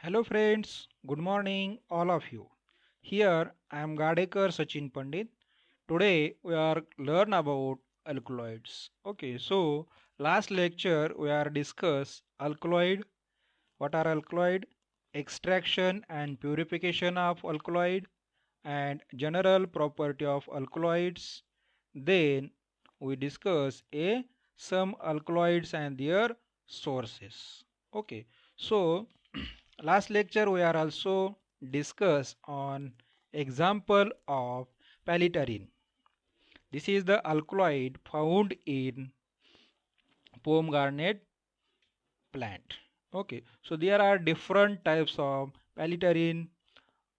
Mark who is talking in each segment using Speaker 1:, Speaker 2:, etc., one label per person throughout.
Speaker 1: Hello friends, good morning all of you. Here I am Gadekar Sachin Pandit. Today we are learn about alkaloids. Okay, so last lecture we are discuss alkaloid, what are alkaloid, extraction and purification of alkaloid and general property of alkaloids. Then we discuss a some alkaloids and their sources. Okay, so last lecture we are also discuss on example of palitharine. This is the alkaloid found in pomegranate plant. Okay, so there are different types of palitharine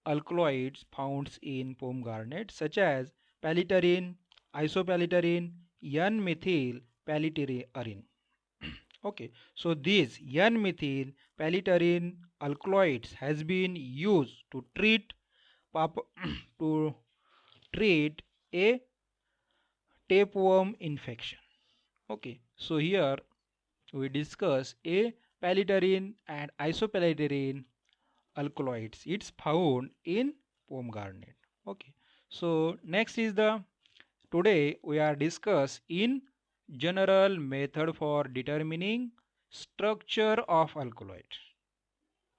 Speaker 1: alkaloids found in pomegranate such as palitharine, isopalitharine, N-methyl palityrene. Okay, so these N-methyl palityrene alkaloids has been used to treat to treat a tapeworm infection. Okay, so here we discuss a palityrene and isopalityrene alkaloids. It's found in pomegranate. Okay, so next is the today we are discuss in general method for determining structure of alkaloid.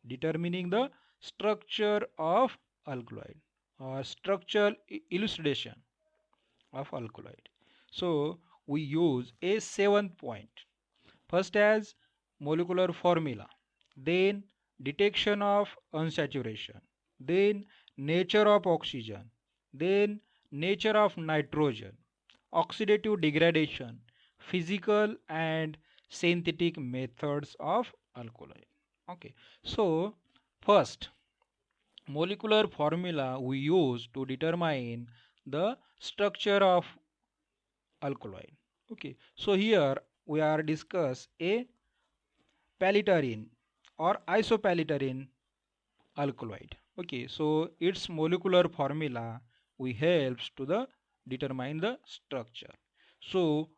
Speaker 1: Determining the structure of alkaloid or structural elucidation of alkaloid. So we use a 7 point. First as molecular formula, then detection of unsaturation, then nature of oxygen, then nature of nitrogen, oxidative degradation, physical and synthetic methods of alkaloid. Okay, so first molecular formula we use to determine the structure of alkaloid. Okay, so here we are discuss a palityrene or isopalityrene alkaloid. Okay, so its molecular formula we helps to the determine the structure. So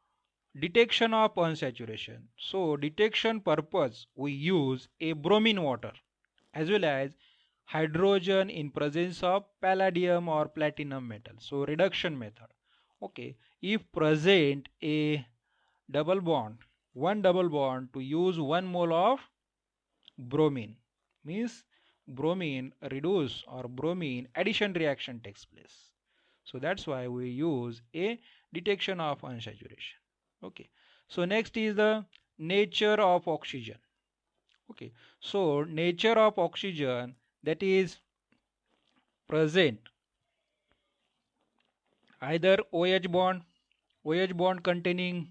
Speaker 1: detection of unsaturation, so detection purpose we use a bromine water as well as hydrogen in presence of palladium or platinum metal, so reduction method. Okay, if present a double bond, one double bond to use 1 mole of bromine means bromine reduce or bromine addition reaction takes place. So that's why we use a detection of unsaturation. Okay, so next is the nature of oxygen. Okay, so nature of oxygen, that is present either OH bond containing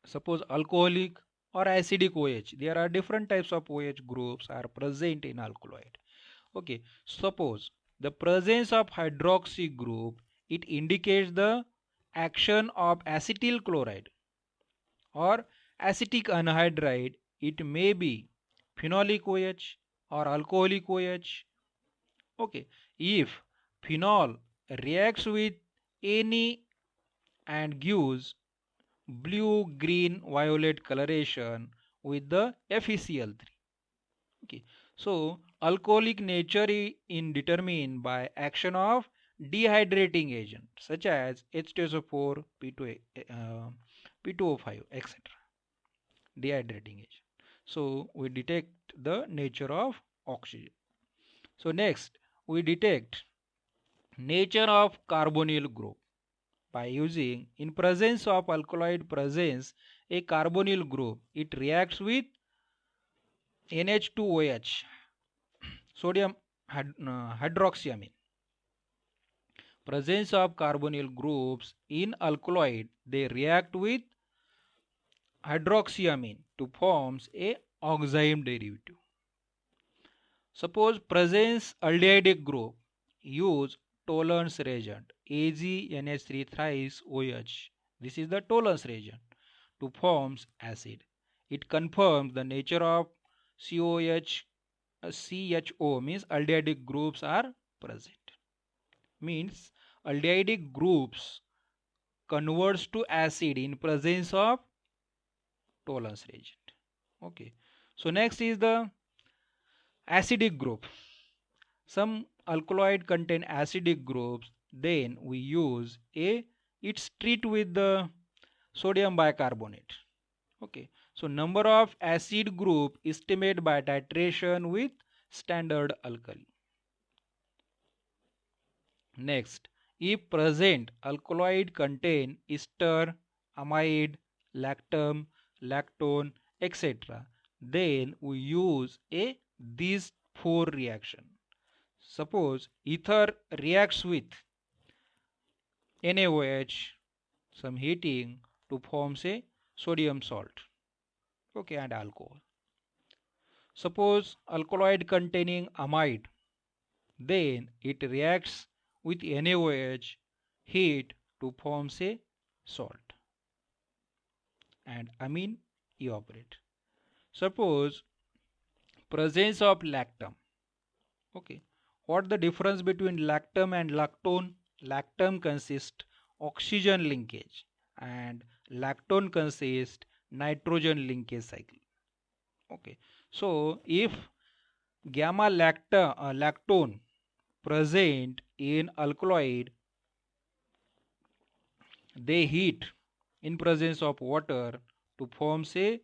Speaker 1: suppose alcoholic or acidic OH. There are different types of OH groups are present in alkaloid. Okay, suppose the presence of hydroxy group, it indicates the action of acetyl chloride or acetic anhydride. It may be phenolic OH or alcoholic OH. Okay, if phenol reacts with any and gives blue, green, violet coloration with the FeCl3. Okay, so alcoholic nature in determined by action of dehydrating agent such as H2SO4, P2O5, etc. Dehydrating agent. So we detect the nature of oxygen. So next we detect nature of carbonyl group by using in presence of alkaloid presence a carbonyl group, it reacts with NH2OH, sodium hydroxyamine. Presence of carbonyl groups in alkaloid, they react with hydroxyamine to forms a oxime derivative. Suppose presence aldehydic group, use Tollens reagent AgNH3 thrice OH. This is the Tollens reagent to forms acid. It confirms the nature of COH, CHO means aldehydic groups are present. Means aldehydic groups converts to acid in presence of Tollens reagent. Okay. So next is the Acidic group. Some alkaloid contain acidic groups. Then we use it's treat with the sodium bicarbonate. Okay. So number of acid group estimate by titration with standard alkali. Next, if present alkaloid contain ester, amide, lactam, lactone, etc., then we use these four reaction. Suppose ether reacts with NaOH, some heating to form say sodium salt, okay, and alcohol. Suppose alkaloid containing amide, then it reacts with NaOH, heat to form say salt, and amine evaporate. Suppose presence of lactam. Okay, what the difference between lactam and lactone? Lactam consists oxygen linkage and lactone consists nitrogen linkage cycle. Okay, so if lactone present in alkaloid, they heat in presence of water to form say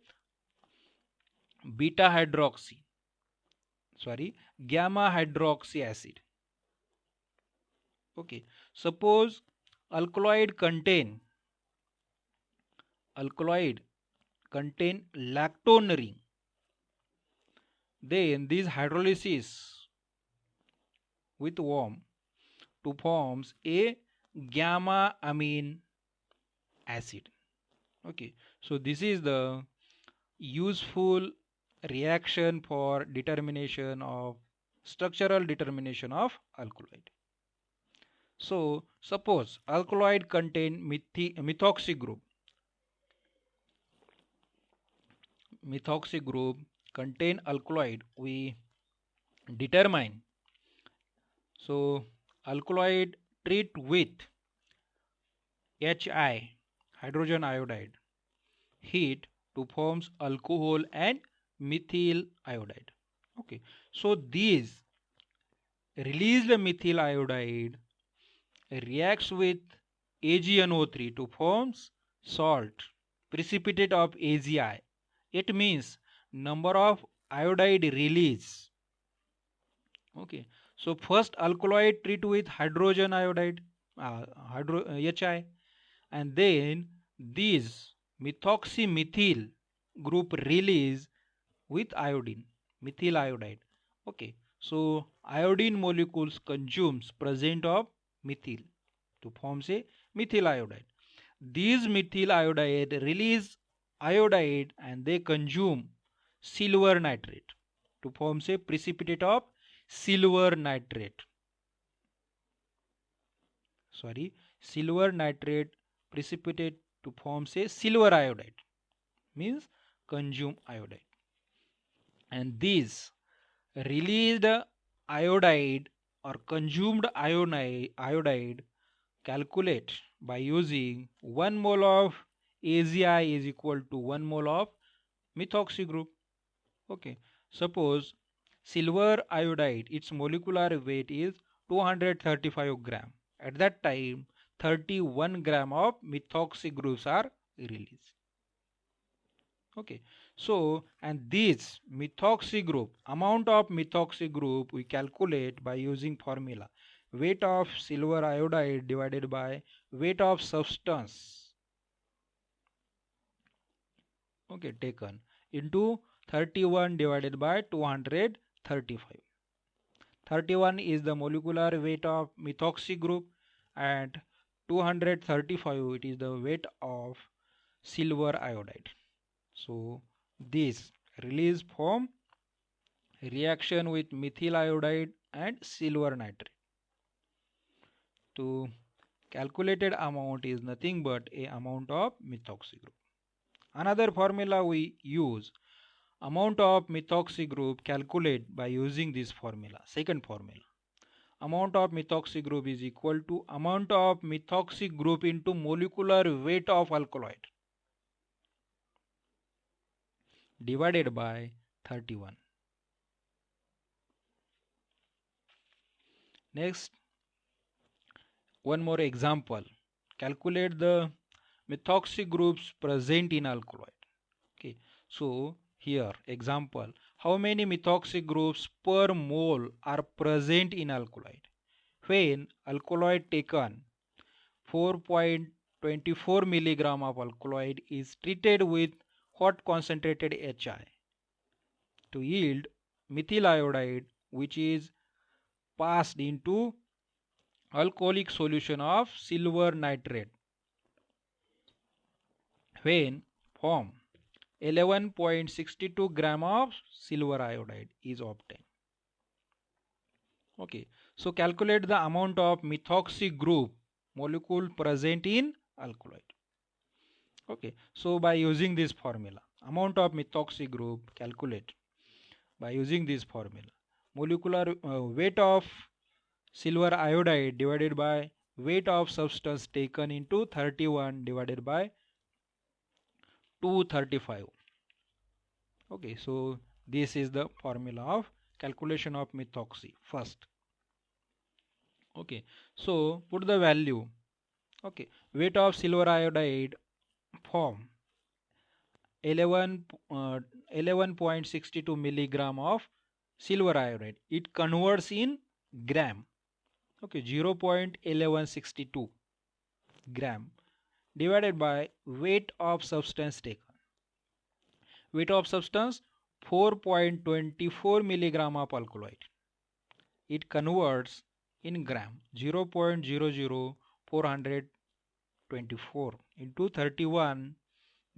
Speaker 1: beta hydroxy, gamma hydroxy acid. Okay, suppose alkaloid contain lactone ring, then this hydrolysis with warm to forms a gamma amine acid. Okay, so this is the useful reaction for determination of structural determination of alkaloid. So suppose alkaloid contain methoxy group. Methoxy group contain alkaloid, we determine. So alkaloid treat with Hi, hydrogen iodide, heat to forms alcohol and methyl iodide. Okay, so these released methyl iodide reacts with AgNO3 to forms salt, precipitate of AgI. It means number of iodide release. Okay, so first alkaloid treat with hydrogen iodide, Hi, and then these methoxymethyl group release with iodine, methyl iodide. Okay, so iodine molecules consumes present of methyl to form say methyl iodide. These methyl iodide release iodide and they consume silver nitrate to form say precipitate of silver nitrate. Silver nitrate precipitate to form say silver iodide, means consume iodide. And these released iodide or consumed iodide calculate by using 1 mole of AgI is equal to 1 mole of methoxy group. Okay, suppose silver iodide, its molecular weight is 235 gram. At that time 31 gram of methoxy groups are released. Okay, so and this methoxy group, amount of methoxy group we calculate by using formula weight of silver iodide divided by weight of substance, okay, taken into 31 divided by 235. 31 is the molecular weight of methoxy group and 235 it is the weight of silver iodide. So this release form reaction with methyl iodide and silver nitrate. To calculated amount is nothing but a amount of methoxy group. Another formula we use, amount of methoxy group calculate by using this formula. Second formula, amount of methoxy group is equal to amount of methoxy group into molecular weight of alkaloid divided by 31. Next, one more example. Calculate the methoxy groups present in alkaloid. Okay, so here example, how many methoxy groups per mole are present in alkaloid? When alkaloid taken 4.24 milligram of alkaloid is treated with hot concentrated HI to yield methyl iodide, which is passed into alcoholic solution of silver nitrate when form 11.62 gram of silver iodide is obtained. Okay, so calculate the amount of methoxy group molecule present in alkaloid. Okay, so by using this formula, amount of methoxy group calculate by using this formula. Molecular weight of silver iodide divided by weight of substance taken into 31 divided by 235. Okay, so this is the formula of calculation of methoxy first. Okay, so put the value. Okay, weight of silver iodide form 11.62 milligram of silver iodide. It converts in gram. Okay, 0.1162 gram divided by weight of substance taken. Weight of substance 4.24 milligram of alkaloid. It converts in gram 0.00424 into 31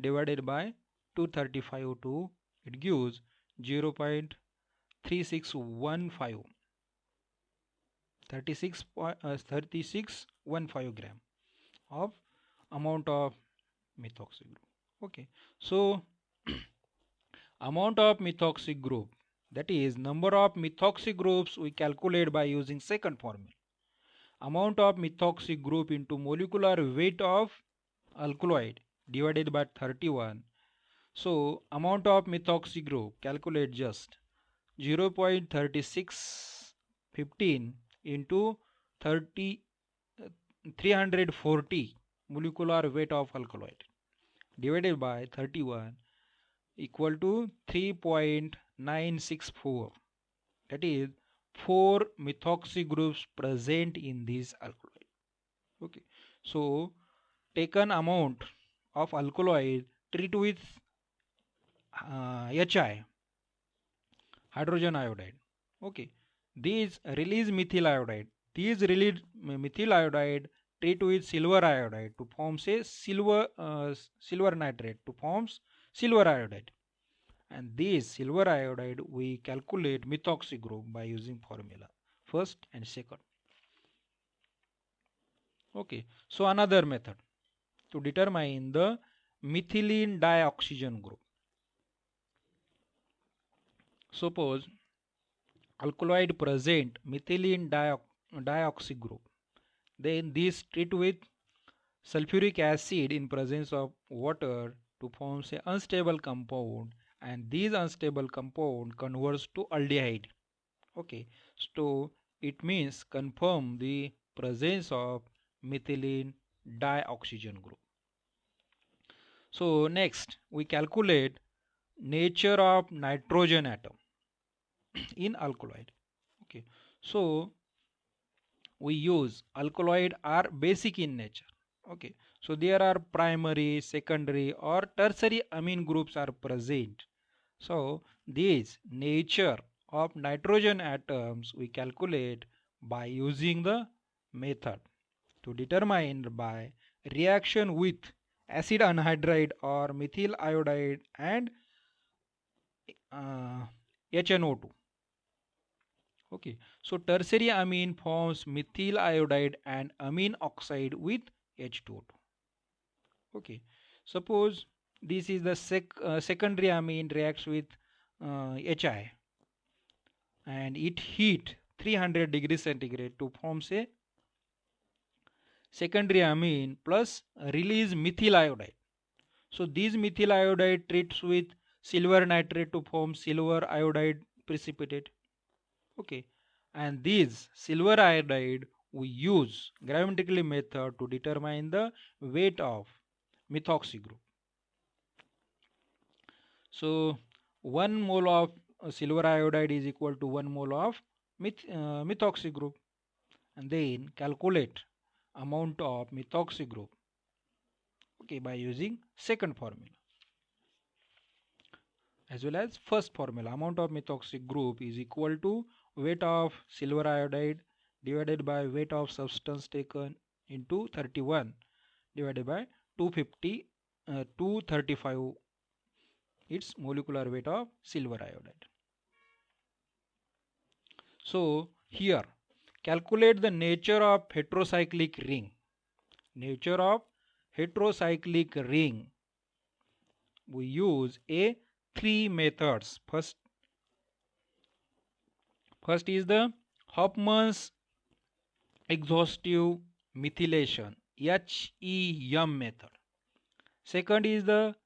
Speaker 1: divided by 235 to it gives 0.3615 3615 gram of amount of methoxy group. Okay, so amount of methoxy group, that is number of methoxy groups, we calculate by using second formula. Amount of methoxy group into molecular weight of alkaloid divided by 31. So amount of methoxy group calculate just 0.3615 into 340 molecular weight of alkaloid divided by 31 equal to 3.964. That is 4 methoxy groups present in this alkaloid. Okay, so taken amount of alkaloid treat with HI, hydrogen iodide. Okay, these release methyl iodide. These release methyl iodide treat with silver iodide to form say silver nitrate to forms silver iodide. And this silver iodide we calculate methoxy group by using formula first and second. Okay, so another method to determine the methylene dioxygen group. Suppose alkaloid present methylene dioxy group, then this treat with sulfuric acid in presence of water to form say unstable compound, and this unstable compound converts to aldehyde. Okay, so it means confirm the presence of methylene dioxygen group. So next we calculate nature of nitrogen atom in alkaloid. Okay, so we use alkaloid are basic in nature. Okay, so there are primary, secondary or tertiary amine groups are present. So this nature of nitrogen atoms we calculate by using the method to determine by reaction with acid anhydride or methyl iodide and HNO2. Okay, so tertiary amine forms methyl iodide and amine oxide with H2O2. Okay, suppose this is the secondary amine reacts with HI and it heat 300 degrees centigrade to form say secondary amine plus release methyl iodide. So these methyl iodide treats with silver nitrate to form silver iodide precipitate. Okay, and this silver iodide we use gravitational method to determine the weight of methoxy group. So 1 mole of silver iodide is equal to 1 mole of methoxy group, and then calculate amount of methoxy group, okay, by using second formula as well as first formula. Amount of methoxy group is equal to weight of silver iodide divided by weight of substance taken into 31 divided by 250 235, its molecular weight of silver iodide. So here calculate the nature of heterocyclic ring. Nature of heterocyclic ring, we use a three methods. First is the Hofmann's exhaustive methylation HEM method. Second is the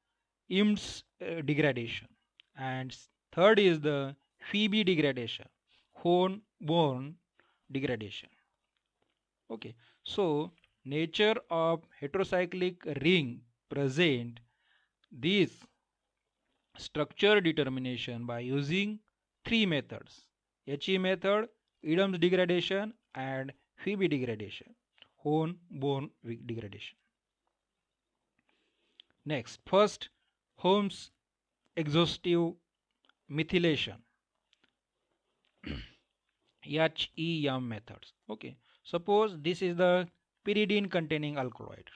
Speaker 1: IMS degradation, and third is the Phoebe degradation, Horn-Born degradation. Okay, so nature of heterocyclic ring present this structure determination by using three methods: HE method, Adams degradation, and Phoebe degradation, Horn-Born degradation. Next, first, Holmes exhaustive methylation HEM methods. Okay, suppose this is the pyridine containing alkaloid.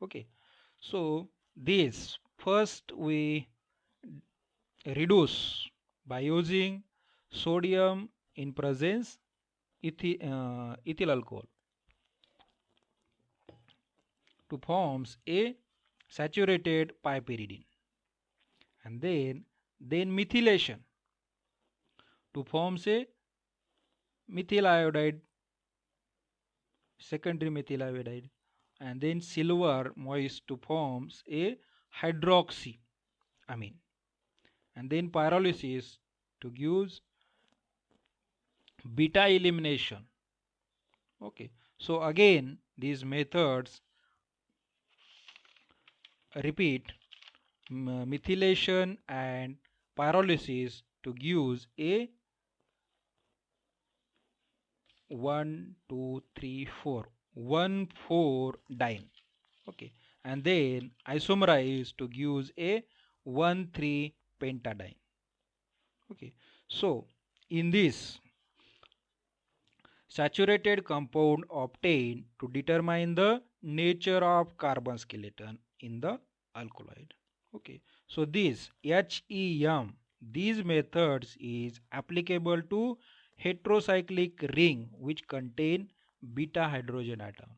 Speaker 1: Okay, so this first we reduce by using sodium in presence ethyl alcohol to forms a saturated pyridine, and then methylation to forms a methyl iodide, secondary methyl iodide, and then silver moist to forms a hydroxy amine, and then pyrolysis to gives beta elimination. Okay, so again these methods repeat, methylation and pyrolysis to gives a 1,2,3,4 okay, and then isomerize to gives a 1,3 pentadiene. Okay, so in this saturated compound obtained to determine the nature of carbon skeleton in the alkaloid. Okay, so this HEM, these methods is applicable to heterocyclic ring which contain beta hydrogen atom.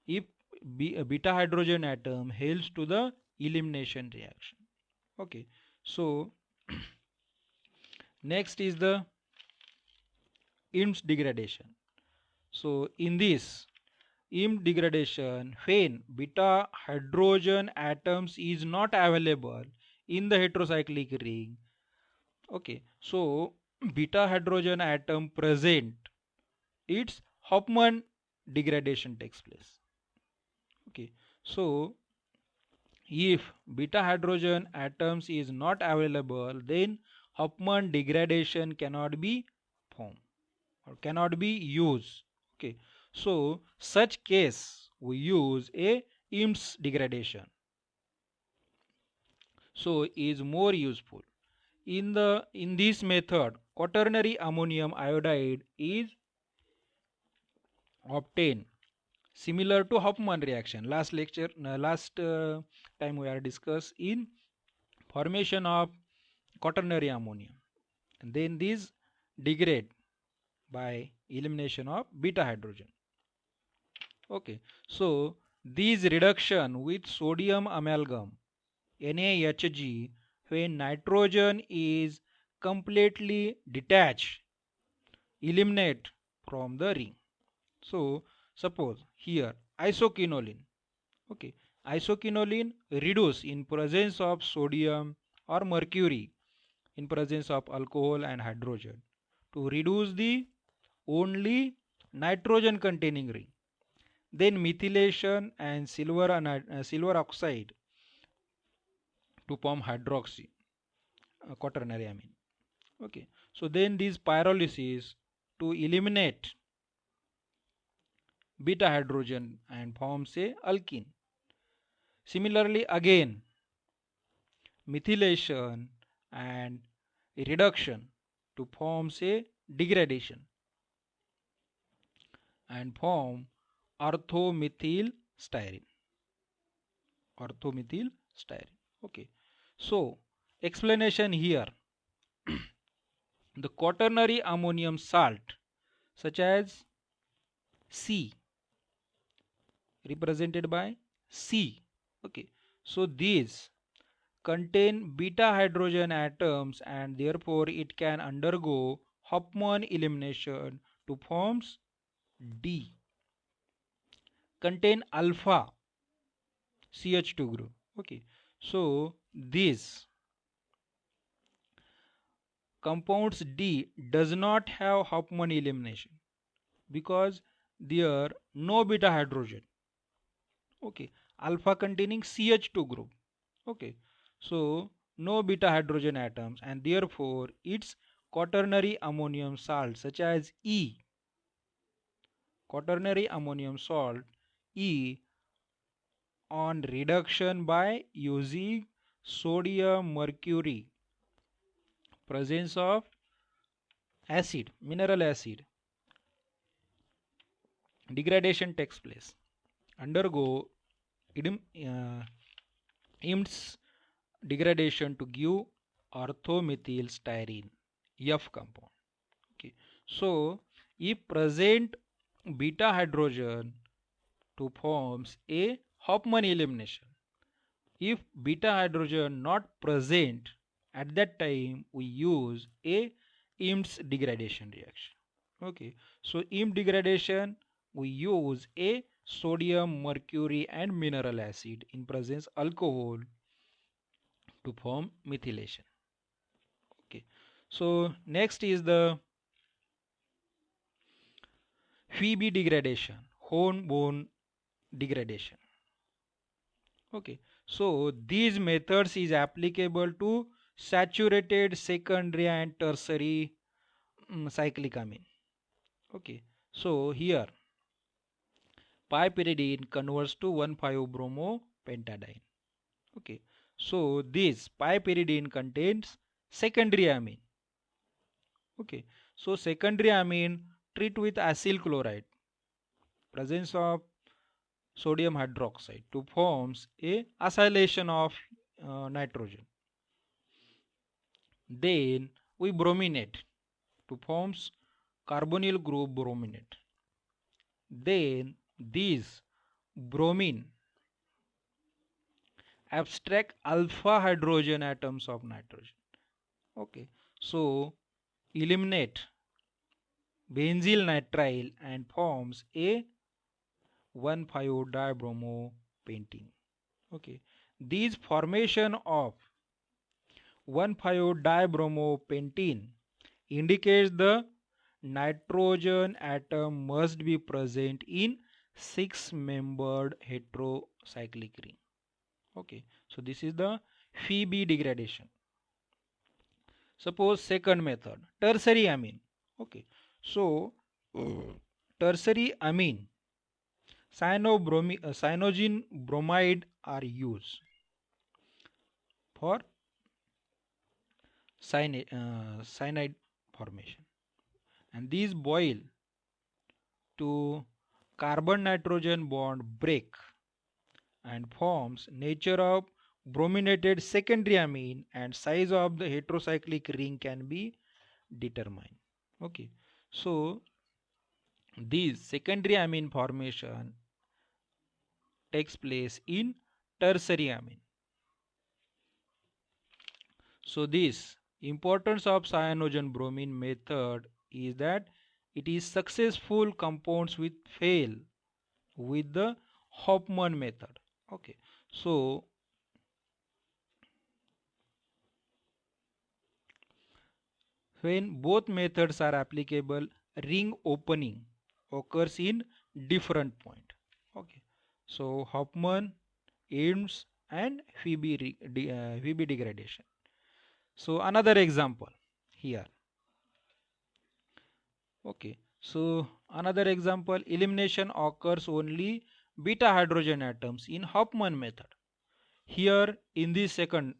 Speaker 1: If beta hydrogen atom helps to the elimination reaction. Okay, so next is the IMS degradation. So in this IMS degradation, when beta hydrogen atoms is not available in the heterocyclic ring, okay, so beta hydrogen atom present, its Hofmann degradation takes place. Okay, so if beta hydrogen atoms is not available, then Hofmann degradation cannot be formed or cannot be used. Okay, so such case we use a IMS degradation, so is more useful. In this method, quaternary ammonium iodide is obtained similar to Hofmann reaction. Last time we are discussed in formation of quaternary ammonium, and then these degrade by elimination of beta hydrogen. Okay, so these reduction with sodium amalgam NaHG, when nitrogen is completely detached, eliminate from the ring. So suppose here isoquinoline, okay, isoquinoline reduce in presence of sodium or mercury in presence of alcohol and hydrogen, to reduce the only nitrogen containing ring. Then methylation and silver oxide to form hydroxy quaternary amine. Okay, so then these pyrolysis to eliminate beta hydrogen and forms a alkene. Similarly, again methylation and reduction to forms a degradation and form orthomethyl styrene. Orthomethyl styrene. Okay, so explanation here. The quaternary ammonium salt such as C, represented by C. Okay, so these contain beta hydrogen atoms and therefore it can undergo Hofmann elimination to forms D. Contain alpha CH2 group. Okay, so these compounds D does not have Hofmann elimination because there no beta hydrogen. Okay, alpha containing CH2 group. Okay, so no beta hydrogen atoms and therefore its quaternary ammonium salt such as E, quaternary ammonium salt E on reduction by using sodium mercury, presence of acid, mineral acid, degradation takes place, undergo IMS degradation to give orthomethyl styrene F compound. Okay, so if present beta hydrogen to forms a Hofmann elimination. If beta hydrogen not present at that time, we use a IMS degradation reaction. Okay, so IMS degradation we use a sodium, mercury and mineral acid in presence alcohol to form methylation. Okay, so next is the Phoebe degradation, hormone degradation. Okay, so these methods is applicable to saturated secondary and tertiary cyclic amine. Okay, so here piperidine converts to 1,5-bromopentadiene. Okay, so this piperidine contains secondary amine. Okay, so secondary amine treat with acyl chloride, presence of sodium hydroxide to forms a acylation of nitrogen. Then we brominate to forms carbonyl group brominate. Then these bromine abstract alpha hydrogen atoms of nitrogen. Okay, so eliminate benzyl nitrile and forms a 1,5-dibromopentene. Okay, these formation of 1,5-dibromopentene indicates the nitrogen atom must be present in 6-membered heterocyclic ring. Okay, so this is the Phoebe degradation. Suppose second method, tertiary amine. Okay, so tertiary amine, cyanogen bromide are used for cyanide formation, and these boil to carbon nitrogen bond break and forms nature of brominated secondary amine and size of the heterocyclic ring can be determined. Okay, so these secondary amine formation takes place in tertiary amine. So this importance of cyanogen bromine method is that it is successful compounds with fail with the Hofmann method. Okay, so when both methods are applicable, ring opening occurs in different point. Okay, so Hofmann, Eames, and Phoebe degradation. So another example here. Okay, so another example, elimination occurs only beta hydrogen atoms in Hofmann method. Here in this second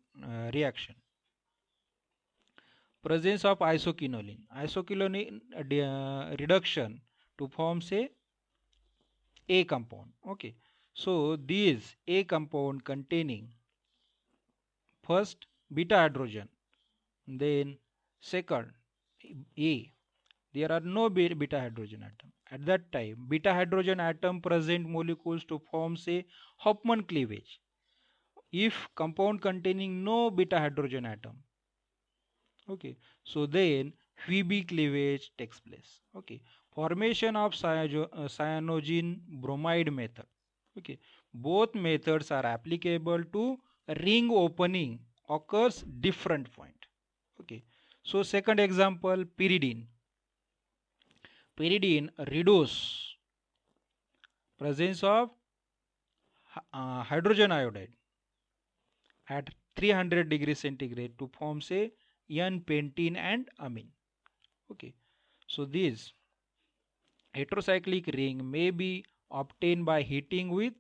Speaker 1: reaction, presence of isoquinoline. Isoquinoline reduction to form say A compound. Okay, so these A compound containing first beta hydrogen, then second A. There are no beta hydrogen atom. At that time, beta hydrogen atom present molecules to form say Hofmann cleavage. If compound containing no beta hydrogen atom, okay, so then Phoebe cleavage takes place. Okay, formation of cyanogen bromide method. Okay, both methods are applicable to ring opening occurs different point. Okay, so second example, pyridine. Pyridine reduce presence of hydrogen iodide at 300 degrees centigrade to form say N-pentene and amine. Okay, so this heterocyclic ring may be obtained by heating with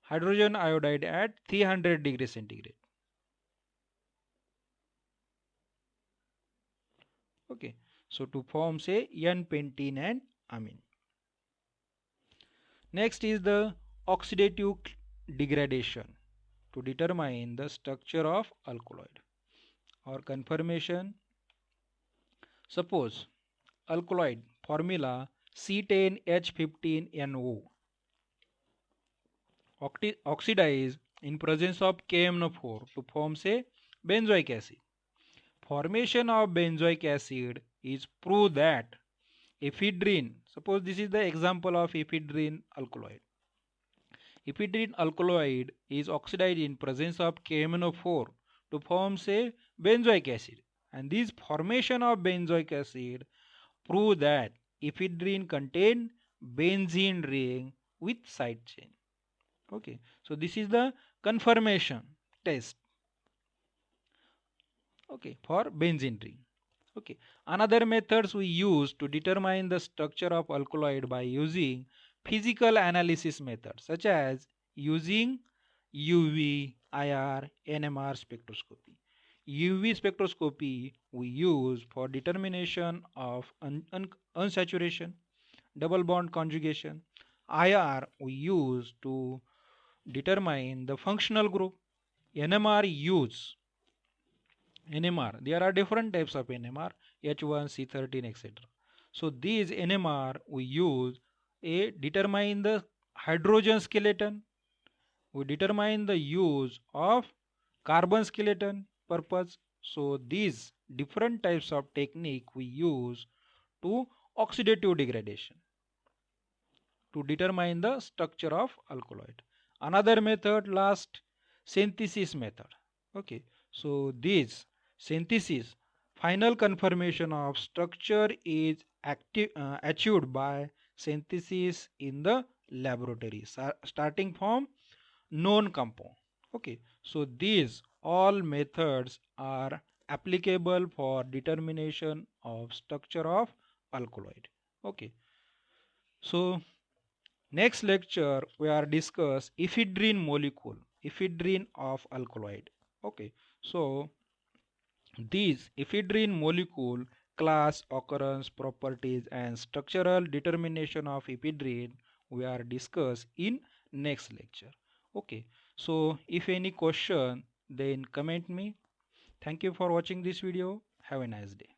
Speaker 1: hydrogen iodide at 300 degrees centigrade. Okay, so to form say N-pentene and amine. Next is the oxidative degradation to determine the structure of alkaloid or conformation. Suppose alkaloid formula C10H15NO oxidize in presence of KMnO4 to form say benzoic acid. Formation of benzoic acid is prove that ephedrine, suppose this is the example of ephedrine alkaloid. Ephedrine alkaloid is oxidized in presence of KMnO4 to form say benzoic acid, and this formation of benzoic acid prove that ephedrine contain benzene ring with side chain. Okay, so this is the confirmation test, okay, for benzene ring. Okay, another methods we use to determine the structure of alkaloid by using physical analysis methods such as using UV, IR, NMR spectroscopy. UV spectroscopy we use for determination of unsaturation, double bond conjugation. IR we use to determine the functional group. NMR use NMR. There are different types of NMR, H1, C13, etc. So these NMR we use a determine the hydrogen skeleton. We determine the use of carbon skeleton purpose. So these different types of technique we use to oxidative degradation to determine the structure of alkaloid. Another method last synthesis method. Okay, so this synthesis final confirmation of structure is achieved by synthesis in the laboratory starting from known compound. Okay, so these all methods are applicable for determination of structure of alkaloid. Okay, so next lecture we are discuss ephedrine molecule, ephedrine of alkaloid. Okay, so these ephedrine molecule class, occurrence, properties and structural determination of ephedrine we are discuss in next lecture. Okay, so if any question then comment me. Thank you for watching this video. Have a nice day.